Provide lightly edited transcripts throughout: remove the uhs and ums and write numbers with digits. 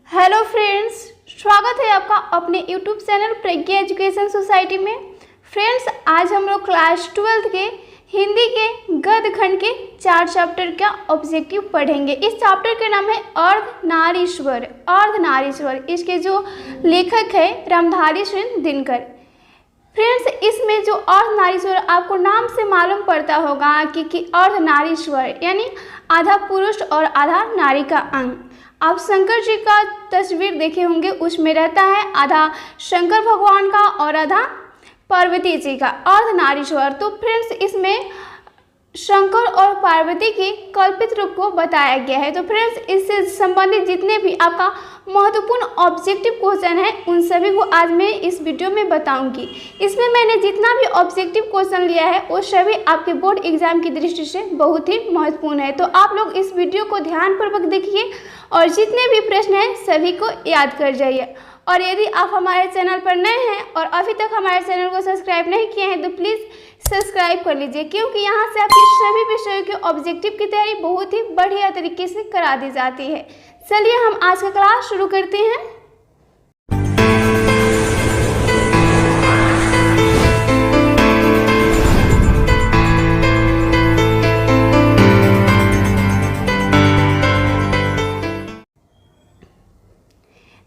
Hello friends, स्वागत है आपका अपने यूट्यूब चैनल प्रज्ञा एजुकेशन सोसाइटी में। फ्रेंड्स, आज हम लोग क्लास 12 के हिंदी के गद्य खंड के 4 चैप्टर का ऑब्जेक्टिव पढ़ेंगे। इस चैप्टर के नाम है अर्धनारीश्वर। अर्धनारीश्वर इसके जो लेखक है रामधारी सिंह दिनकर। फ्रेंड्स, इसमें जो अर्धनारीश्वर आपको नाम से मालूम पड़ता होगा कि अर्धनारीश्वर यानी आधा पुरुष और आधा नारी का अंग। आप शंकर जी का तस्वीर देखे होंगे, उसमें रहता है आधा शंकर भगवान का और आधा पार्वती जी का अर्धनारीश्वर। तो फ्रेंड्स, इसमें शंकर और पार्वती के कल्पित रूप को बताया गया है। तो फ्रेंड्स, इससे संबंधित जितने भी आपका महत्वपूर्ण ऑब्जेक्टिव क्वेश्चन है उन सभी को आज मैं इस वीडियो में बताऊंगी। इसमें मैंने जितना भी ऑब्जेक्टिव क्वेश्चन लिया है वो सभी आपके बोर्ड एग्जाम की दृष्टि से बहुत ही महत्वपूर्ण है। तो आप लोग इस वीडियो को ध्यानपूर्वक देखिए और जितने भी प्रश्न हैं सभी को याद कर जाइए। और यदि आप हमारे चैनल पर नए हैं और अभी तक हमारे चैनल को सब्सक्राइब नहीं किए हैं तो प्लीज़ सब्सक्राइब कर लीजिए, क्योंकि यहाँ से आपके सभी विषयों के ऑब्जेक्टिव की तैयारी बहुत ही बढ़िया तरीके से करा दी जाती है। चलिए हम आज का क्लास शुरू करते हैं।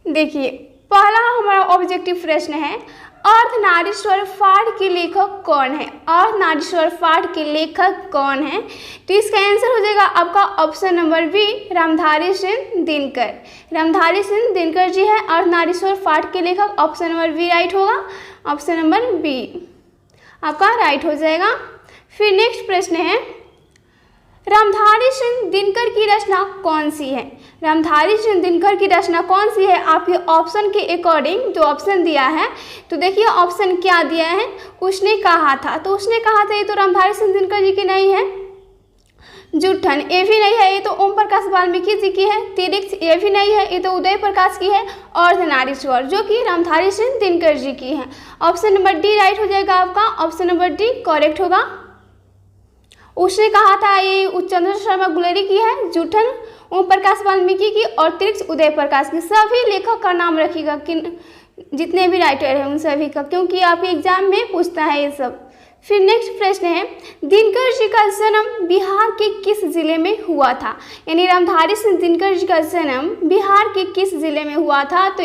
देखिए, पहला हमारा ऑब्जेक्टिव प्रश्न है, अर्धनारीश्वर पाठ के लेखक कौन है? अर्धनारीश्वर पाठ के लेखक कौन है? तो इसका आंसर हो जाएगा आपका option number B, Ramdhari Singh Dinkar. Ramdhari Singh Dinkar ji है अर्धनारीश्वर पाठ के लेखक। ऑप्शन नंबर बी राइट होगा। ऑप्शन नंबर बी आपका राइट हो जाएगा। फिर नेक्स्ट प्रश्न है, रामधारी सिंह दिनकर की रचना कौन सी है? रामधारी सिंह दिनकर की रचना कौन सी है? आपके ऑप्शन के अकॉर्डिंग जो ऑप्शन दिया है, तो देखिए ऑप्शन क्या दिया है। उसने कहा था, तो उसने कहा था ये तो रामधारी सिंह दिनकर जी की नहीं है। जूठन ये भी नहीं है, ये तो ओम प्रकाश वाल्मीकि जी की है। तिरिक्त ये भी नहीं है, ये तो उदय प्रकाश की है। अर्धनारीश्वर जो कि रामधारी सिंह दिनकर जी की है। ऑप्शन नंबर डी राइट हो जाएगा आपका। ऑप्शन नंबर डी करेक्ट होगा। उसने कहा था ये चंद्र शर्मा गुलेरी की है, जूठन ओम प्रकाश वाल्मीकि की और तिरिक्त उदय प्रकाश की। सभी लेखक का नाम रखिएगा, किन जितने भी राइटर हैं उन सभी का, क्योंकि आपके एग्जाम में पूछता है ये सब। फिर नेक्स्ट प्रश्न है, दिनकर जी का जन्म बिहार के किस जिले में हुआ था? यानी रामधारी सिंह दिनकर जी का जन्म बिहार के किस जिले में हुआ था? तो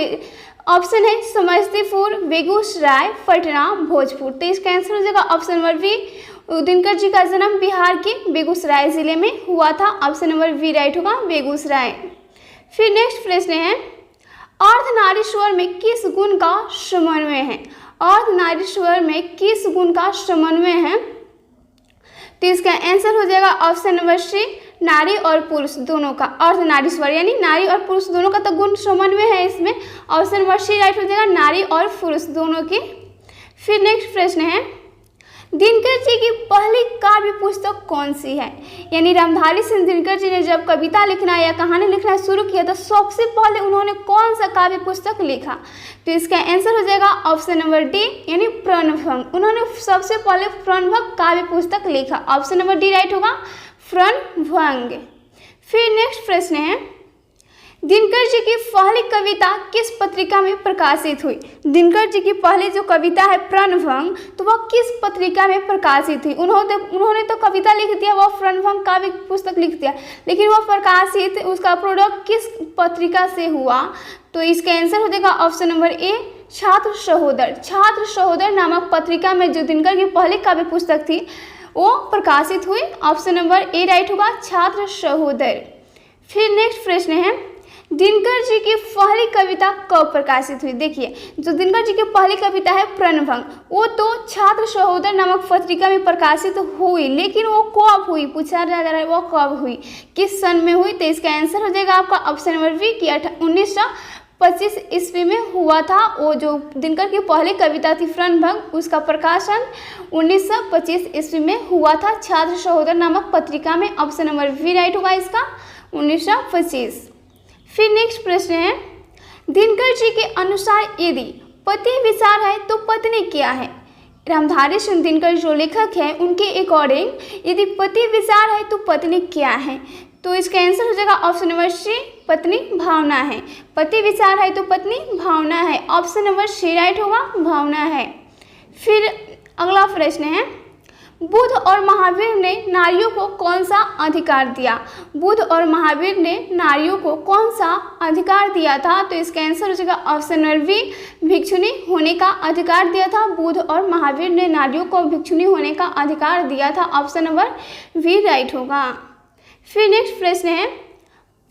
ऑप्शन है समस्तीपुर, बेगूसराय, पटना, भोजपुर। तो इसका आंसर हो जाएगा option number B. Dinkar ji का जन्म बिहार के बेगूसराय जिले में हुआ था। ऑप्शन नंबर बी राइट होगा, बेगूसराय। फिर नेक्स्ट प्रश्न है, अर्धनारीश्वर में किस गुण का समन्वय है? अर्धनारीश्वर में किस गुण का समन्वय है? तो इसका आंसर हो जाएगा ऑप्शन नंबर सी, नारी और पुरुष दोनों का। अर्धनारीश्वर यानी नारी और पुरुष दोनों का तो गुण समन्वय है इसमें। ऑप्शन नंबर सी राइट हो जाएगा, नारी और पुरुष दोनों के। फिर नेक्स्ट प्रश्न है, दिनकर जी की पहली काव्य पुस्तक कौन सी है? यानी रामधारी सिंह दिनकर जी ने जब कविता लिखना या कहानी लिखना शुरू किया तो सबसे पहले उन्होंने कौन सा काव्य पुस्तक लिखा? तो इसका आंसर हो जाएगा ऑप्शन नंबर डी यानी प्रणभंग। उन्होंने सबसे पहले प्रणभंग काव्य पुस्तक लिखा। ऑप्शन नंबर डी राइट होगा, प्रणभंग। फिर नेक्स्ट प्रश्न है, दिनकर जी की पहली कविता किस पत्रिका में प्रकाशित हुई? दिनकर जी की पहली जो कविता है प्रणभंग, तो वह किस पत्रिका में प्रकाशित हुई? उन्होंने तो कविता लिख दिया, वह प्रणभंग काव्य पुस्तक लिख दिया, लेकिन वह प्रकाशित उसका प्रोडक्ट किस पत्रिका से हुआ? तो इसका आंसर हो जाएगा ऑप्शन नंबर ए, छात्र सहोदर। छात्र सहोदर नामक पत्रिका में जो दिनकर की पहली काव्य पुस्तक थी वो प्रकाशित हुई। ऑप्शन नंबर ए राइट होगा, छात्र सहोदर। फिर नेक्स्ट प्रश्न है, दिनकर जी की पहली कविता कब प्रकाशित हुई? देखिए, जो दिनकर जी की पहली कविता है प्रणभंग, वो तो छात्र सहोदर नामक पत्रिका में प्रकाशित हुई, लेकिन वो कब हुई पूछा जा रहा है, वो कब हुई, किस सन में हुई? तो इसका आंसर हो जाएगा आपका ऑप्शन नंबर बी कि 1925 ईस्वी में हुआ था। वो जो दिनकर की पहली कविता थी प्रणभंग, उसका प्रकाशन 1925 ईस्वी में हुआ था छात्र सहोदर नामक पत्रिका में। ऑप्शन नंबर बी राइट होगा इसका, 1925। फिर नेक्स्ट प्रश्न है, दिनकर जी के अनुसार यदि पति विचार है तो पत्नी क्या है? रामधारी सिंह दिनकर जो लेखक है उनके अकॉर्डिंग यदि पति विचार है तो पत्नी क्या है? तो इसका आंसर हो जाएगा ऑप्शन नंबर सी, पत्नी भावना है। पति विचार है तो पत्नी भावना है। ऑप्शन नंबर सी राइट होगा, भावना है। फिर अगला प्रश्न है, बुद्ध और महावीर ने नारियों को कौन सा अधिकार दिया? बुद्ध और महावीर ने नारियों को कौन सा अधिकार दिया था? तो इसका आंसर हो जाएगा ऑप्शन नंबर बी, भिक्षुणी होने का अधिकार दिया था। बुद्ध और महावीर ने नारियों को भिक्षुणी होने का अधिकार दिया था। ऑप्शन नंबर बी राइट होगा। फिर नेक्स्ट प्रश्न है,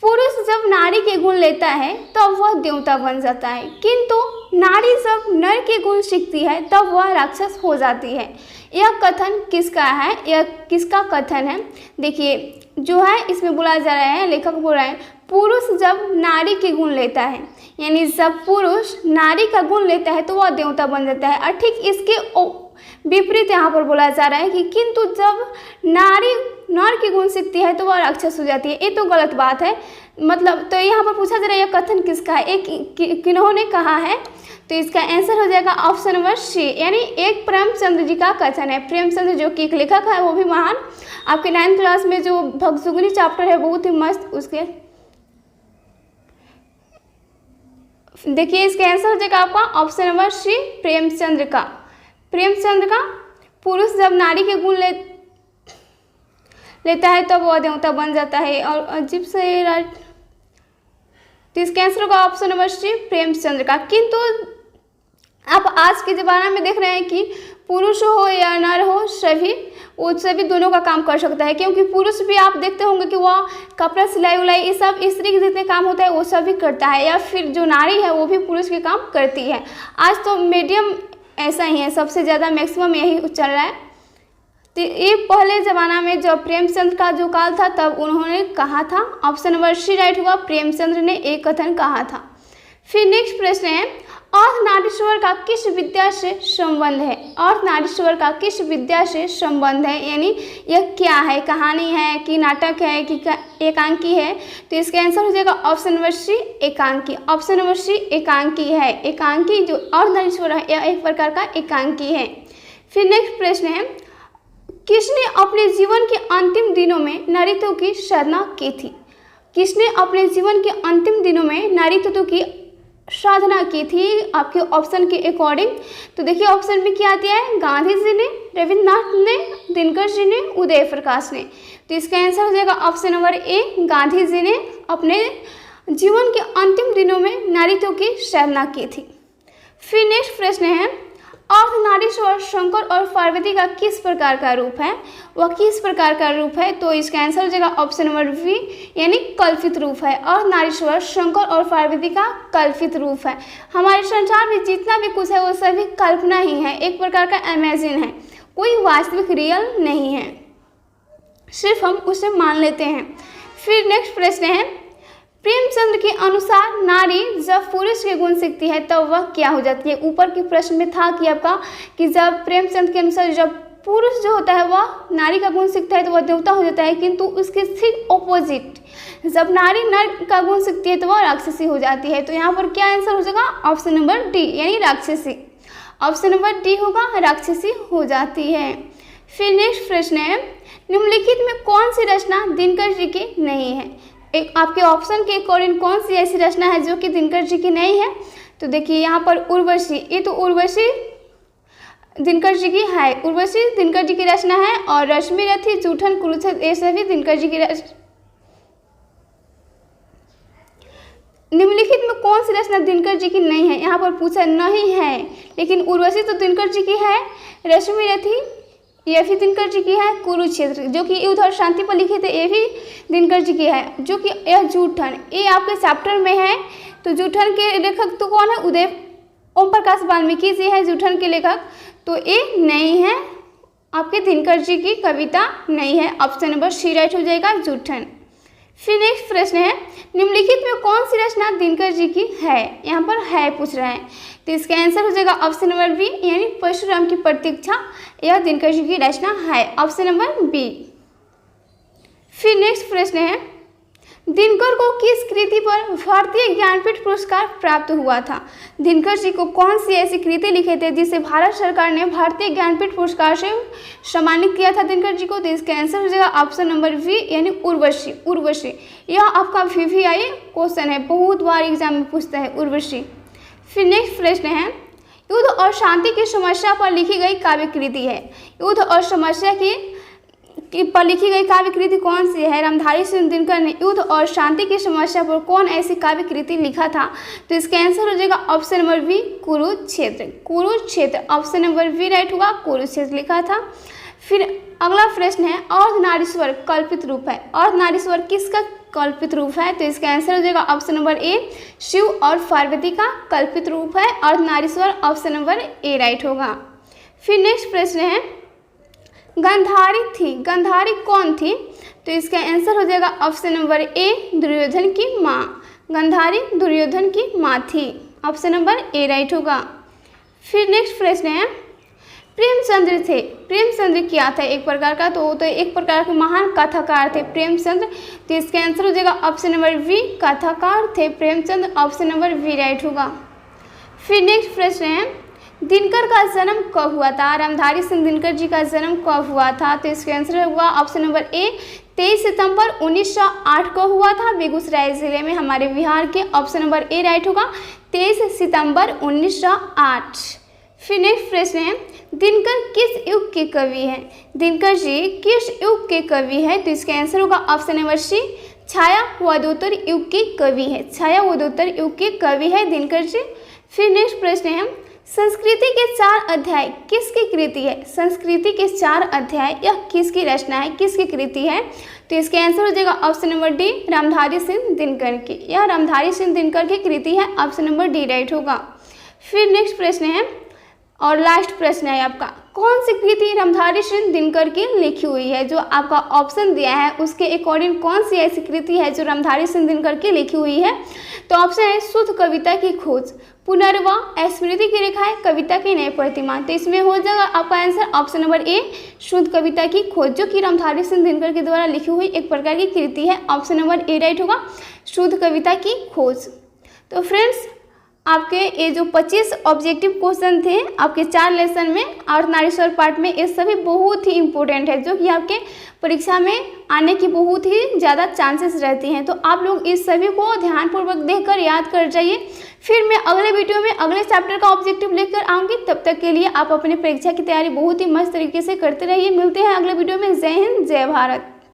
पुरुष जब नारी के गुण लेता है तब वह देवता बन जाता है, किंतु नारी जब नर के गुण सीखती है तब वह राक्षस हो जाती है। यह कथन किसका है? यह किसका कथन है? देखिए जो है इसमें बोला जा रहा है, लेखक बोल रहा है पुरुष जब नारी के गुण लेता है, यानी जब पुरुष नारी का गुण लेता है तो वह देवता बन जाता है। और ठीक इसके विपरीत यहाँ पर बोला जा रहा है कि किंतु जब नारी नर के गुण सीखती है तो वह राक्षस हो जाती है। ये तो गलत बात है। मतलब तो यहाँ पर पूछा जा रहा है यह कथन किसका है, एक किन्होंने कहा है? तो इसका आंसर हो जाएगा ऑप्शन नंबर सी, यानी एक प्रेमचंद्र जी का कथन है। प्रेमचंद्र जो कि एक लेखक है, वो भी महान। आपके 9th क्लास में जो भगसुगनी चैप्टर है बहुत ही मस्त, उसके देखिए इसका आंसर हो जाएगा आपका ऑप्शन नंबर सी, प्रेमचंद्र का। प्रेमचंद्र का पुरुष जब नारी के गुण लेता है तब वह देवता बन जाता है। और अजीब से राइट, तो इसका आंसर होगा ऑप्शन नंबर सी, प्रेमचंद्र का। किंतु आप आज के ज़माना में देख रहे हैं कि पुरुष हो या नर हो, सभी दोनों का काम कर सकता है। क्योंकि पुरुष भी आप देखते होंगे कि वह कपड़ा सिलाई उलाई ये सब स्त्री के जितने काम होता है वो सभी करता है, या फिर जो नारी है वो भी पुरुष के काम करती है। आज तो मीडियम ऐसा ही है, सबसे ज़्यादा मैक्सिमम यही चल रहा है। तो ये पहले ज़माना में जब प्रेमचंद्र का जो काल था तब उन्होंने कहा था। ऑप्शन नंबर सी राइट हुआ, प्रेमचंद्र ने एक कथन कहा था। फिर नेक्स्ट प्रश्न है, अर्धनारीश्वर का किस विद्या से संबंध है? अर्धनारीश्वर का किस विद्या से संबंध है, यानी यह क्या है? कहानी है कि नाटक है कि एकांकी है? तो इसका आंसर हो जाएगा ऑप्शन नंबर सी, एकांकी। ऑप्शन नंबर सी एकांकी है। एकांकी जो अर्धनारीश्वर है यह एक प्रकार का एकांकी है। फिर नेक्स्ट प्रश्न है, किसने अपने जीवन के अंतिम दिनों में नारीत्व की साधना की थी? किसने अपने जीवन के अंतिम दिनों में नारीत्व की साधना की थी आपके ऑप्शन के अकॉर्डिंग? तो देखिए ऑप्शन में क्या दिया है, गांधी जी ने, रविन्द्रनाथ ने, दिनकर जी ने, उदय प्रकाश ने। तो इसका आंसर हो जाएगा ऑप्शन नंबर ए, गांधी जी ने अपने जीवन के अंतिम दिनों में नारीत्व की साधना की थी। फिर नेक्स्ट प्रश्न है, अर्धनारीश्वर शंकर और पार्वती का किस प्रकार का रूप है? वह किस प्रकार का रूप है? तो इसका आंसर हो जाएगा ऑप्शन नंबर बी, यानी कल्पित रूप है। अर्धनारीश्वर शंकर और पार्वती का कल्पित रूप है। हमारे संसार में जितना भी कुछ है वो सभी कल्पना ही है, एक प्रकार का इमेजिन है, कोई वास्तविक रियल नहीं है, सिर्फ हम उसे मान लेते हैं। फिर नेक्स्ट प्रश्न है, प्रेमचंद्र के अनुसार नारी जब पुरुष के गुण सीखती है तब वह क्या हो जाती है? ऊपर के प्रश्न में था कि आपका कि जब प्रेमचंद्र के अनुसार जब पुरुष जो होता है वह नारी का गुण सीखता है तो वह देवता हो जाता है, किंतु उसके ठीक ऑपोजिट जब नारी नर का गुण सीखती है तो वह राक्षसी हो जाती है। तो यहाँ पर क्या आंसर हो जाएगा? ऑप्शन नंबर डी, यानी राक्षसी। ऑप्शन नंबर डी होगा, राक्षसी हो जाती है। फिर नेक्स्ट प्रश्न है, निम्नलिखित में कौन सी रचना दिनकर जी की नहीं है? एक आपके ऑप्शन के अकॉर्डिंग कौन सी ऐसी रचना है जो कि दिनकर जी की नहीं है? तो देखिए यहाँ पर उर्वशी, ये तो उर्वशी दिनकर जी की है, उर्वशी दिनकर जी की रचना है। और रश्मि रथी, जूठन, कुरुक्षेत्र ये सभी दिनकर जी की रचना। निम्नलिखित में कौन सी रचना दिनकर जी की नहीं है? यहाँ पर पूछा नहीं है, लेकिन उर्वशी तो दिनकर जी की है, रश्मि रथी ये भी दिनकर जी की है, कुरुक्षेत्र जो कि युद्ध और शांति पर लिखे थे ये भी दिनकर जी की है, जो कि यह जूठन ये आपके चैप्टर में है। तो जूठन के लेखक तो कौन है? उदय ओम प्रकाश वाल्मीकि जी है जूठन के लेखक, तो ये नहीं है, आपके दिनकर जी की कविता नहीं है। ऑप्शन नंबर सी राइट हो जाएगा, जूठन। फिर नेक्स्ट प्रश्न है, निम्नलिखित में कौन सी रचना दिनकर जी की है? यहाँ पर है पूछ रहे हैं, तो इसका आंसर हो जाएगा ऑप्शन नंबर बी, यानी परशुराम की प्रतीक्षा, यह दिनकर जी की रचना है। Option number B. फिर नेक्स्ट प्रश्न है, दिनकर को किस कृति पर भारतीय ज्ञानपीठ पुरस्कार प्राप्त हुआ था? दिनकर जी को कौन सी ऐसी कृति लिखे थे जिसे भारत सरकार ने भारतीय ज्ञानपीठ पुरस्कार से सम्मानित किया था दिनकर जी को? तो इसका आंसर हो जाएगा ऑप्शन नंबर वी यानी उर्वशी। उर्वशी यह आपका VVI क्वेश्चन है, बहुत बार एग्जाम में पूछता है उर्वशी। फिर नेक्स्ट प्रश्न है, युद्ध और शांति की समस्या पर लिखी गई काव्य कृति है। युद्ध और समस्या की पर लिखी गई काव्य कृति कौन सी है? रामधारी सिंह दिनकर ने युद्ध और शांति की समस्या पर कौन ऐसी काव्य कृति लिखा था? तो इसका आंसर हो जाएगा option number V Kurukshetra. Kurukshetra option number we right होगा, कुरुक्षेत्र लिखा था। फिर अगला प्रश्न है, अर्धनारीश्वर कल्पित रूप है। अर्धनारीश्वर किसका कल्पित रूप है? तो इसका आंसर हो जाएगा ऑप्शन नंबर ए शिव और पार्वती का कल्पित रूप है Ardhanarishwar, option number A right होगा। फिर नेक्स्ट प्रश्न है, गांधारी थी, गांधारी कौन थी? तो इसका आंसर हो जाएगा ऑप्शन नंबर ए दुर्योधन की माँ। गांधारी दुर्योधन की माँ थी, ऑप्शन नंबर ए राइट होगा। फिर नेक्स्ट प्रश्न है, प्रेमचंद्र थे, प्रेमचंद्र क्या था? एक प्रकार का तो एक प्रकार के महान कथाकार थे प्रेमचंद्र। तो इसका आंसर हो जाएगा ऑप्शन नंबर वी कथाकार थे Premchandra, option number we right होगा। फिर नेक्स्ट प्रश्न है, दिनकर का जन्म कब हुआ था? रामधारी सिंह दिनकर जी का जन्म कब हुआ था? तो इसका आंसर होगा ऑप्शन नंबर ए 23 सितंबर 1908 को हुआ था बेगूसराय जिले में, हमारे बिहार के, ऑप्शन नंबर ए राइट होगा 23 सितंबर 1908। फिर नेक्स्ट प्रश्न है, दिनकर किस युग के कवि हैं? दिनकर जी किस युग के कवि है? तो इसका आंसर होगा ऑप्शन नंबर सी छाया वदोत्तर युग के कवि है। छाया वदोत्तर युग के कवि है दिनकर जी। फिर नेक्स्ट प्रश्न है, संस्कृति के 4 अध्याय किसकी कृति है? संस्कृति के 4 अध्याय यह किसकी रचना है, किसकी कृति है? तो इसका आंसर हो जाएगा option number D Ramdhari Singh Dinkar की। यह रामधारी सिंह दिनकर की कृति है, ऑप्शन नंबर डी राइट होगा। फिर नेक्स्ट प्रश्न है और लास्ट प्रश्न है आपका, कौन सी कृति रामधारी सिंह दिनकर की लिखी हुई है? जो आपका ऑप्शन दिया है उसके अकॉर्डिंग कौन सी ऐसी कृति है जो रामधारी सिंह दिनकर की लिखी हुई है? तो ऑप्शन है शुद्ध कविता की खोज, पुनर्वाह, स्मृति की रेखाएं, कविता की नई प्रतिमा। तो इसमें हो जाएगा आपका आंसर ऑप्शन नंबर ए शुद्ध कविता की खोज, जो कि रामधारी सिंह दिनकर के द्वारा लिखी हुई एक प्रकार की कृति है, ऑप्शन नंबर ए राइट होगा शुद्ध कविता की खोज। तो फ्रेंड्स आपके ये जो 25 ऑब्जेक्टिव क्वेश्चन थे आपके 4 लेसन में अर्धनारीश्वर पार्ट में, ये सभी बहुत ही इंपॉर्टेंट है जो कि आपके परीक्षा में आने की बहुत ही ज़्यादा चांसेस रहती हैं। तो आप लोग इस सभी को ध्यानपूर्वक देखकर याद कर जाइए। फिर मैं अगले वीडियो में अगले चैप्टर का ऑब्जेक्टिव लेकर आऊँगी। तब तक के लिए आप अपनी परीक्षा की तैयारी बहुत ही मस्त तरीके से करते रहिए। मिलते हैं अगले वीडियो में। जय हिंद, जय भारत।